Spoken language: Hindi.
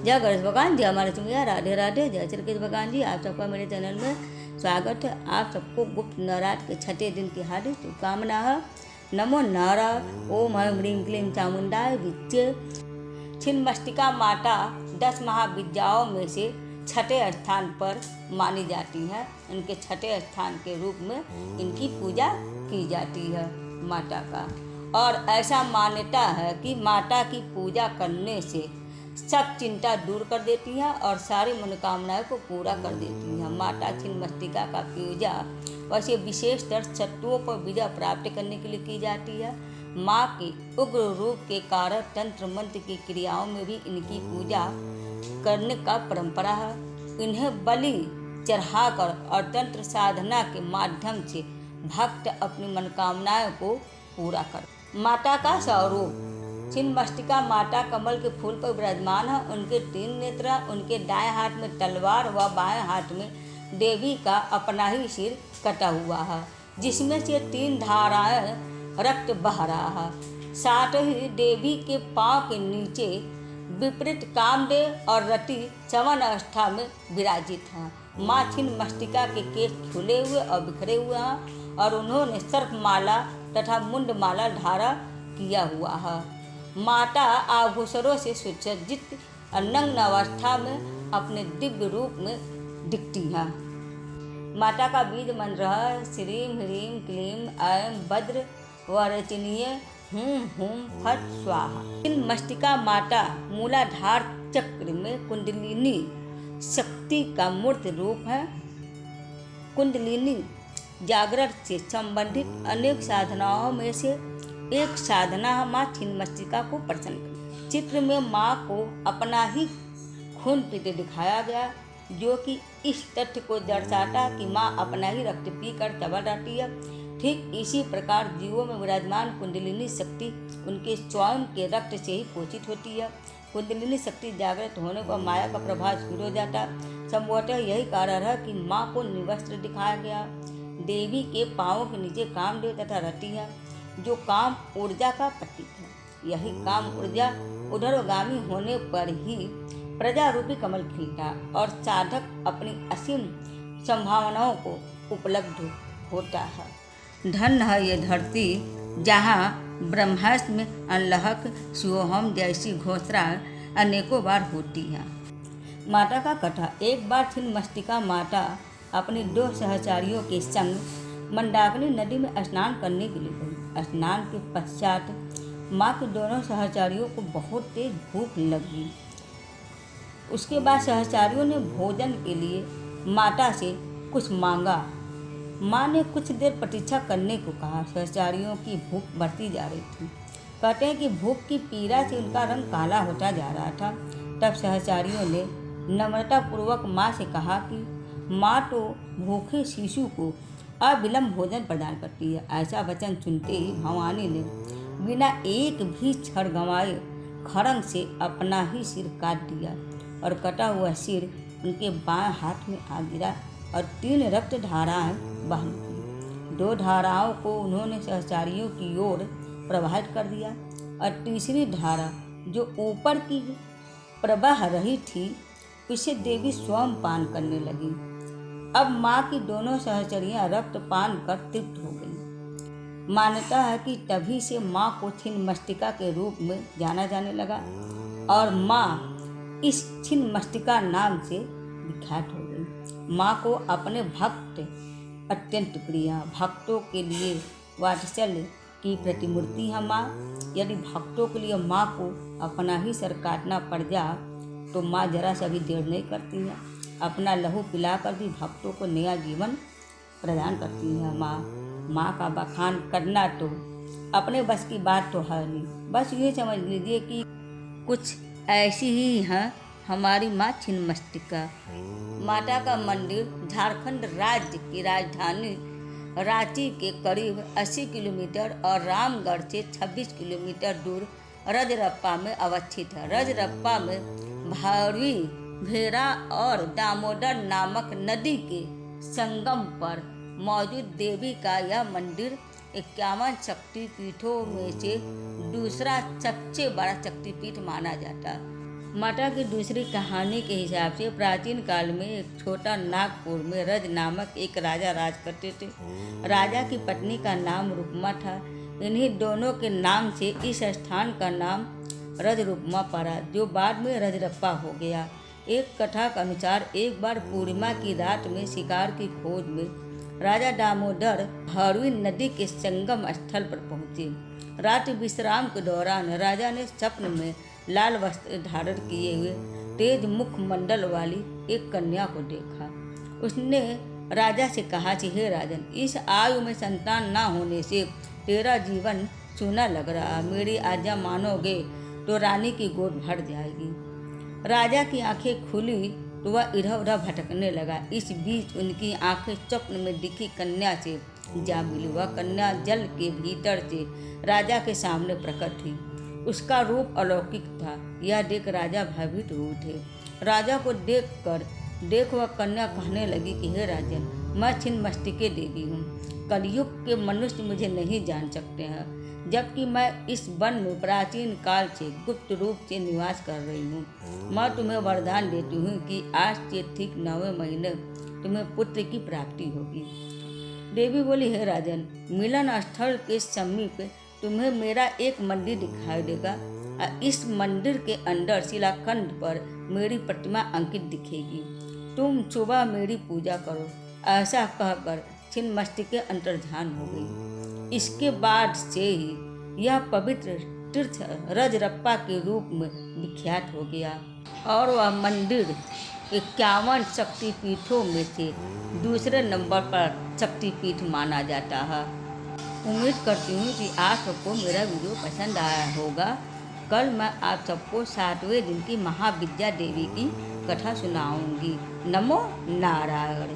जय गणेश भगवान, जय हमारे चुमिया, राधे राधे। जय श्री कृष्ण भगवान जी, आप सबका मेरे चैनल में स्वागत है। आप सबको गुप्त नवरात्र के छठे दिन की हार्दिक शुभकामना है। नमो नारायण। ओम ऐं ह्रीं क्लीं चामुंडाय विच्चे। छिन्नमस्तिका माता 10 महाविद्याओं में से छठे स्थान पर मानी जाती है। इनके छठे स्थान के रूप में इनकी पूजा की जाती है माता का। और ऐसा मान्यता है कि माता की पूजा करने से सब चिंता दूर कर देती है और सारी मनोकामनाएं को पूरा कर देती है। माता छिन्नमस्तिका का पूजा वैसे विशेषतर शत्रुओं पर विजय प्राप्त करने के लिए की जाती है। माँ के उग्र रूप के कारण तंत्र मंत्र की क्रियाओं में भी इनकी पूजा करने का परंपरा है। इन्हें बलि चढ़ाकर और तंत्र साधना के माध्यम से भक्त अपनी मनोकामनाओं को पूरा कर। माता का स्वरूप। छिन्नमस्तिका माता कमल के फूल पर विराजमान है। उनके 3 नेत्र, उनके दाएं हाथ में तलवार व बाएं हाथ में देवी का अपना ही सिर कटा हुआ है, जिसमें से 3 धाराएं रक्त बह रहा है। साथ ही देवी के पांव के नीचे विपरीत कामदेव और रति चवन अवस्था में विराजित हैं। माँ छिन्नमस्तिका के केश खुले हुए और बिखरे हुए हैं और उन्होंने सर्पमाला तथा मुंडमाला धारा किया हुआ है। माता आभूषणों से सुसज्जित नग्न अवस्था में अपने दिव्य रूप में दिखती है। माता का बीज मंत्र है श्रीं ह्रीं क्लीं ऐं वज्र वरचिनीय हुं फट स्वाहा। छिन्नमस्तिका माता मूलाधार चक्र में कुंडलिनी शक्ति का मूर्त रूप है। कुंडलिनी जागरण से संबंधित अनेक साधनाओं में से एक साधना है माँ छिन्नमस्तिका को प्रसन्न करना। चित्र में माँ को अपना ही खून पीते दिखाया गया, जो कि इस तथ्य को दर्शाता कि माँ अपना ही रक्त पीकर चबल रहती है। ठीक इसी प्रकार जीवों में विराजमान कुंडलिनी शक्ति उनके स्वयं के रक्त से ही पोषित होती है। कुंडलिनी शक्ति जागृत होने पर माया का प्रभाव शुरू हो जाता। संभवतः यही कारण है कि माँ को निर्वस्त्र दिखाया गया। देवी के पांवों के नीचे कामदेव तथा रति है, जो काम ऊर्जा का प्रतीक है। यही काम ऊर्जा उधरगामी होने पर ही प्रजा रूपी कमल खिलता और साधक अपनी असीम संभावनाओं को उपलब्ध होता है। धन है ये धरती जहाँ ब्रह्मास्त्र में अनलहक शिवोहम जैसी घोषणा अनेकों बार होती है। माता का कथा। एक बार छिन्नमस्तिका माता अपने 2 सहचारियों के संग मंदाकिनी नदी में स्नान करने के लिए गई। स्नान के पश्चात माँ के दोनों सहचारियों को बहुत तेज भूख लगी। उसके बाद सहचारियों ने भोजन के लिए माता से कुछ मांगा। माँ ने कुछ देर प्रतीक्षा करने को कहा। सहचारियों की भूख बढ़ती जा रही थी। कहते हैं कि भूख की पीड़ा से उनका रंग काला होता जा रहा था। तब सहचारियों ने नम्रतापूर्वक माँ से कहा कि माँ तो भूखे शिशु को अविलंब भोजन प्रदान करती है। ऐसा वचन सुनते ही भवानी ने बिना एक भी क्षण गंवाए खड़ंग से अपना ही सिर काट दिया और कटा हुआ सिर उनके बाएं हाथ में आ गिरा और 3 रक्त धाराएं बह निकली। 2 धाराओं को उन्होंने सहचारियों की ओर प्रवाहित कर दिया और तीसरी धारा जो ऊपर की प्रवाह रही थी उसे देवी स्वयं पान करने लगी। अब माँ की दोनों सहचरियाँ रक्त पान कर तृप्त हो गई। मान्यता है कि तभी से माँ को छिन्नमस्तिका के रूप में जाना जाने लगा और माँ इस छिन्नमस्तिका नाम से विख्यात हो गई। माँ को अपने भक्त अत्यंत प्रिय है। भक्तों के लिए वात्सल्य की प्रतिमूर्ति है माँ। यदि भक्तों के लिए माँ को अपना ही सर काटना पड़ जाए तो माँ जरा सा भी देर नहीं करती है। अपना लहू पिलाकर भी भक्तों को नया जीवन प्रदान करती है माँ। माँ का बखान करना तो अपने बस की बात तो है नहीं। बस ये समझ लीजिए कि कुछ ऐसी ही है हमारी माँ छिन्नमस्तिका। माता का मंदिर झारखंड राज्य की राजधानी रांची के करीब 80 किलोमीटर और रामगढ़ से 26 किलोमीटर दूर रजरप्पा में अवस्थित है। रजरप्पा में भावी भेरा और दामोदर नामक नदी के संगम पर मौजूद देवी का यह मंदिर 51 शक्तिपीठों में से दूसरा सबसे बड़ा शक्तिपीठ माना जाता है। माता की दूसरी कहानी के हिसाब से प्राचीन काल में एक छोटा नागपुर में रज नामक एक राजा राज करते थे। राजा की पत्नी का नाम रुक्मा था। इन्हीं दोनों के नाम से इस स्थान का नाम रज रुक्मा पड़ा, जो बाद में रजरप्पा हो गया। एक कथा के अनुसार एक बार पूर्णिमा की रात में शिकार की खोज में राजा दामोदर हरवी नदी के संगम स्थल पर पहुँचे। रात विश्राम के दौरान राजा ने स्वप्न में लाल वस्त्र धारण किए हुए तेज मुखमंडल वाली एक कन्या को देखा। उसने राजा से कहा कि हे राजन, इस आयु में संतान न होने से तेरा जीवन सूना लग रहा। मेरी आज्ञा मानोगे तो रानी की गोद भर जाएगी। राजा की आंखें खुली तो वह इधर उधर भटकने लगा। इस बीच उनकी आंखें स्वप्न में दिखी कन्या से जा मिली। वह कन्या जल के भीतर से राजा के सामने प्रकट थी। उसका रूप अलौकिक था। यह देख राजा भयभीत हो उठे। राजा को देख वह कन्या कहने लगी कि हे राजन, मैं छिन्नमस्तिके देवी हूँ। कलयुग के मनुष्य मुझे नहीं जान सकते हैं, जबकि मैं इस वन में प्राचीन काल से गुप्त रूप से निवास कर रही हूँ। मैं तुम्हें वरदान देती हूँ कि आज से ठीक 9वें महीने तुम्हें पुत्र की प्राप्ति होगी। देवी बोली, हे राजन, मिलन स्थल के समीप तुम्हें मेरा एक मंदिर दिखाई देगा। इस मंदिर के अंदर शिलाखंड पर मेरी प्रतिमा अंकित दिखेगी। तुम सुबह मेरी पूजा करो। ऐसा कहकर छिन्नमस्तिके अंतर्धान हो गई। इसके बाद से ही यह पवित्र तीर्थ रजरप्पा के रूप में विख्यात हो गया और वह मंदिर 51 शक्तिपीठों में से दूसरे नंबर पर शक्तिपीठ माना जाता है। उम्मीद करती हूँ कि आप सबको मेरा वीडियो पसंद आया होगा। कल मैं आप सबको 7वें दिन की महाविद्या देवी की कथा सुनाऊंगी। नमो नारायण।